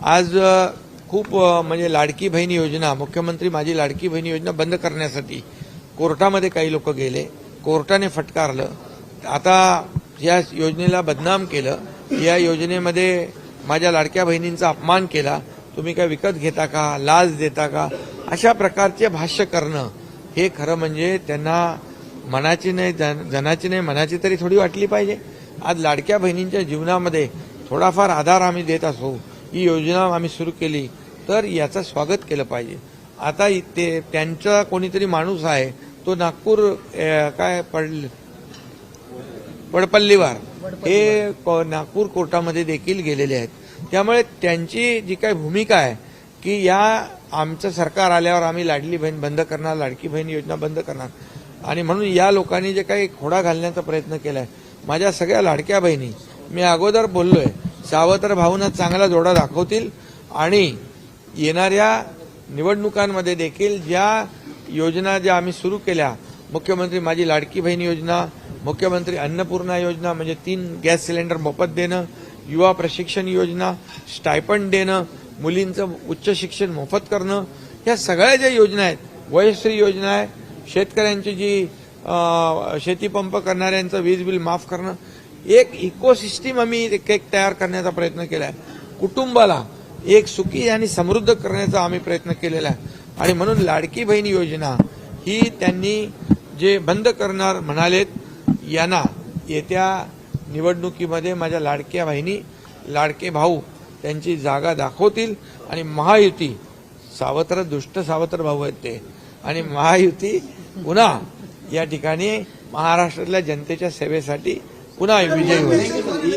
आज खूप म्हणजे लाडकी बहीण योजना, मुख्यमंत्री माझी लाडकी बहीण योजना बंद करण्यासाठी कोर्टामध्ये काही लोक गेले, कोर्टाने फटकारलं, आता या योजनेला बदनाम केलं, या योजनेमध्ये माझ्या लाडक्या बहिणींचा अपमान केला, तुम्ही काय विकत घेता का, लाच देता का, अशा प्रकारचे भाष्य करणं हे खरं म्हणजे त्यांना मनाची नाही, जनाची नाही, मनाची तरी थोडी वाटली पाहिजे. आज लाडक्या बहिणींच्या जीवनामध्ये थोडाफार आधार आम्ही देत असू, ही योजना आम्ही सुरू केली तर याचं स्वागत केलं पाहिजे. आता ते त्यांचा कोणीतरी माणूस आहे तो नागपूर काय वडपल्लीवार हे नागपूर कोर्टामध्ये देखील गेलेले आहेत. त्यामुळे त्यांची जी काही भूमिका आहे की या आमचं सरकार आल्यावर आम्ही लाडली बहीण बंद करणार, लाडकी बहीण योजना बंद करणार, आणि म्हणून या लोकांनी जे काही खोडा घालण्याचा प्रयत्न केलाय माझ्या सगळ्या लाडक्या बहिणी, मी अगोदर बोललोय, सावत्र भाऊंना चांगला जोडा दाखवतील आणि येणाऱ्या निवडणुकांमध्ये देखील ज्या योजना ज्या आम्ही सुरू केल्या, मुख्यमंत्री माझी लाडकी बहीण योजना, मुख्यमंत्री अन्नपूर्णा योजना म्हणजे 3 गॅस सिलेंडर मोफत देणं, युवा प्रशिक्षण योजना, स्टायपंड देणं, मुलींचं उच्च शिक्षण मोफत करणं, या सगळ्या ज्या योजना आहेत, वयश्री योजना आहे, शेतकऱ्यांची जी शेतीपंप करणाऱ्यांचं वीज बिल माफ करणं, एक इकोसिस्टीम आम्ही एक तयार करण्याचा प्रयत्न केला आहे. कुटुंबाला एक सुखी आणि समृद्ध करण्याचा आम्ही प्रयत्न केलेला आहे. आणि म्हणून लाडकी बहीण योजना ही त्यांनी जे बंद करणार म्हणालेत, यांना येत्या निवडणुकीमध्ये माझ्या लाडक्या बहिणी, लाडके भाऊ त्यांची जागा दाखवतील आणि महायुती, सावत्र दुष्ट सावत्र भाऊ आहेत ते, आणि महायुती पुन्हा या ठिकाणी महाराष्ट्रातल्या जनतेच्या सेवेसाठी पुन्हा विजयी होईल.